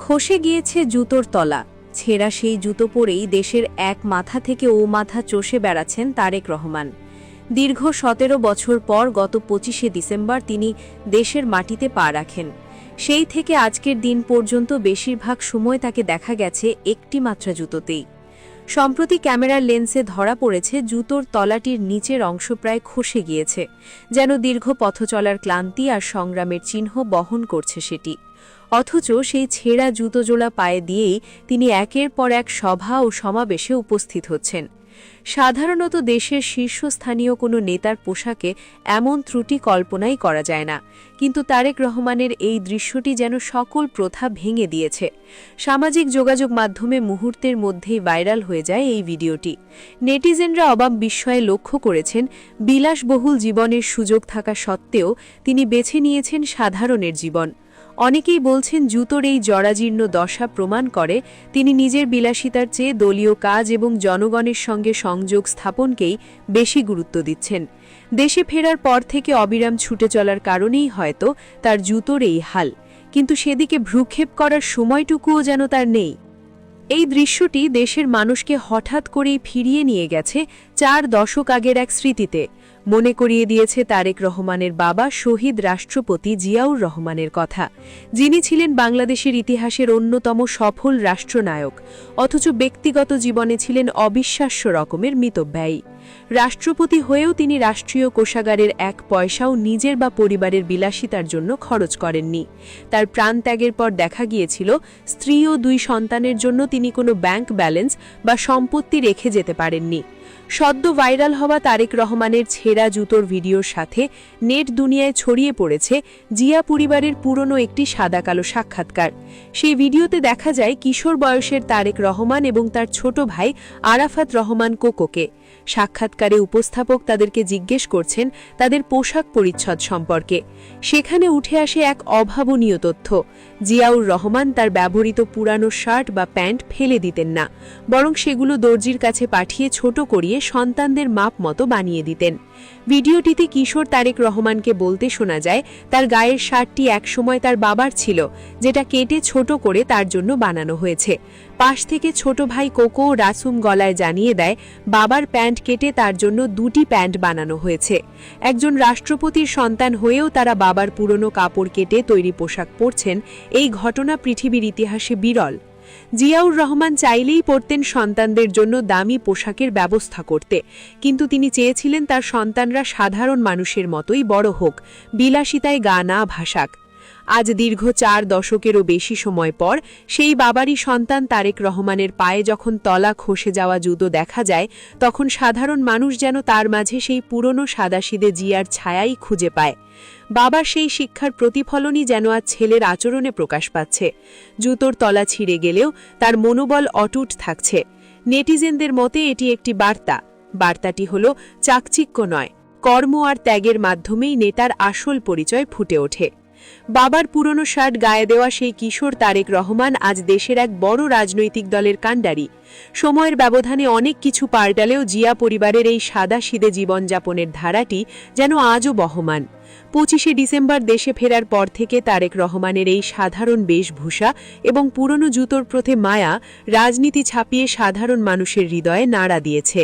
খসে গিয়েছে জুতোর তলা। ছেঁড়া সেই জুতো পরেই দেশের এক মাথা থেকে ও মাথা চষে বেড়াচ্ছেন তারেক রহমান। দীর্ঘ ১৭ বছর পর গত ২৫শে ডিসেম্বর তিনি দেশের মাটিতে পা রাখেন। সেই থেকে আজকের দিন পর্যন্ত বেশিরভাগ সময় তাকে দেখা গেছে একটি মাত্র জুতোতেই। সম্প্রতি ক্যামেরার লেন্সে ধরা পড়েছে জুতোর তলাটির নিচের অংশ প্রায় খসে গিয়েছে, যেন দীর্ঘ পথ চলার ক্লান্তি আর সংগ্রামের চিহ্ন বহন করছে সেটি। অথচ সেই ছেঁড়া জুতোজোড়া পায়ে দিয়েই তিনি একের পর এক সভা ও সমাবেশে উপস্থিত হচ্ছেন। সাধারণত দেশের শীর্ষস্থানীয় কোনো নেতার পোশাকে এমন ত্রুটি কল্পনাই করা যায় না, কিন্তু তারেক রহমানের এই দৃশ্যটি যেন সকল প্রথা ভেঙে দিয়েছে। সামাজিক যোগাযোগ মাধ্যমে মুহূর্তের মধ্যেই ভাইরাল হয়ে যায় এই ভিডিওটি। নেটিজেনরা অবাক বিস্ময়ে লক্ষ্য করেছেন, বিলাসবহুল জীবনের সুযোগ থাকা সত্ত্বেও তিনি বেছে নিয়েছেন সাধারণের জীবন। অনেকেই বলছেন জুতোর এই জরাজীর্ণ দশা প্রমাণ করে তিনি নিজের বিলাসিতার চেয়ে দলীয় কাজ এবং জনগণের সঙ্গে সংযোগ স্থাপনকেই বেশি গুরুত্ব দিচ্ছেন। দেশে ফেরার পর থেকে অবিরাম ছুটে চলার কারণেই হয়তো তার জুতোর এই হাল, কিন্তু সেদিকে ভ্রুক্ষেপ করার সময়টুকুও যেন তার নেই। এই দৃশ্যটি দেশের মানুষকে হঠাৎ করেই ফিরিয়ে নিয়ে গেছে ৪ দশক আগের এক স্মৃতিতে। মনে করিয়ে দিয়েছে তারেক রহমানের বাবা শহীদ রাষ্ট্রপতি জিয়াউর রহমানের কথা, যিনি ছিলেন বাংলাদেশের ইতিহাসের অন্যতম সফল রাষ্ট্রনায়ক, অথচ ব্যক্তিগত জীবনে ছিলেন অবিশ্বাস্য রকমের মিতব্যয়ী। রাষ্ট্রপতি হয়েও তিনি রাষ্ট্রীয় কোষাগারের এক পয়সাও নিজের বা পরিবারের বিলাসিতার জন্য খরচ করেননি। তার প্রাণত্যাগের পর দেখা গিয়েছিল স্ত্রী ও ২ সন্তানের জন্য তিনি কোনো ব্যাংক ব্যালেন্স বা সম্পত্তি রেখে যেতে পারেননি। সদ্য ভাইরাল হওয়া তারেক রহমানের ছেঁড়া জুতোর ভিডিওর সাথে নেট দুনিয়ায় ছড়িয়ে পড়েছে জিয়া পরিবারের পুরনো একটি সাদা-কালো সাক্ষাৎকার। সেই ভিডিওতে দেখা যায় কিশোর বয়সের তারেক রহমান এবং তার ছোট ভাই আরাফাত রহমান কোকোকে। সাক্ষাৎকারে উপস্থাপক তাদেরকে জিজ্ঞেস করছেন তাদের পোশাক পরিচ্ছদ সম্পর্কে। সেখানে উঠে আসে এক অভাবনীয় তথ্য। জিয়াউর রহমান তার ব্যবহৃত পুরানো শার্ট বা প্যান্ট ফেলে দিতেন না, বরং সেগুলো দর্জির কাছে পাঠিয়ে ছোট করিয়ে সন্তানদের মাপ মতো বানিয়ে দিতেন। ভিডিওটিতে কিশোর তারেক রহমানকে বলতে শোনা যায় তার গায়ের শার্টটি একসময় তার বাবার ছিল, যেটা কেটে ছোট করে তার জন্য বানানো হয়েছে। পাশ থেকে ছোট ভাই কোকো রাসুম গলায় জানিয়ে দেয় বাবার প্যান্ট কেটে তার জন্য 2টি প্যান্ট বানানো হয়েছে। একজন রাষ্ট্রপতির সন্তান হয়েও তারা বাবার পুরনো কাপড় কেটে তৈরি পোশাক পরছেন, এই ঘটনা পৃথিবীর ইতিহাসে বিরল। জিয়াউর রহমান চাইলেই পরতেন সন্তানদের জন্য দামি পোশাকের ব্যবস্থা করতে, কিন্তু তিনি চেয়েছিলেন তার সন্তানরা সাধারণ মানুষের মতোই বড় হোক, বিলাসিতায় গা না ভাসাক। আজ দীর্ঘ ৪ দশকেরও বেশি সময় পর সেই বাবারই সন্তান তারেক রহমানের পায়ে যখন তলা খসে যাওয়া জুতো দেখা যায়, তখন সাধারণ মানুষ যেন তার মাঝে সেই পুরনো সাদাসিদে জিয়ার ছায়াই খুঁজে পায়। বাবার সেই শিক্ষার প্রতিফলনই যেন আজ ছেলের আচরণে প্রকাশ পাচ্ছে। জুতোর তলা ছিঁড়ে গেলেও তার মনোবল অটুট থাকছে। নেটিজেনদের মতে এটি একটি বার্তাটি হল চাকচিক্য নয়, কর্ম আর ত্যাগের মাধ্যমেই নেতার আসল পরিচয় ফুটে ওঠে। বাবার পুরনো শার্ট গায়ে দেওয়া সেই কিশোর তারেক রহমান আজ দেশের এক বড় রাজনৈতিক দলের কাণ্ডারি। সময়ের ব্যবধানে অনেক কিছু পাল্টালেও জিয়া পরিবারের এই সাদাসিদে জীবনযাপনের ধারাটি যেন আজও বহমান। ২৫শে ডিসেম্বর দেশে ফেরার পর থেকে তারেক রহমানের এই সাধারণ বেশভূষা এবং পুরনো জুতোর প্রতি মায়া রাজনীতি ছাপিয়ে সাধারণ মানুষের হৃদয়ে নাড়া দিয়েছে।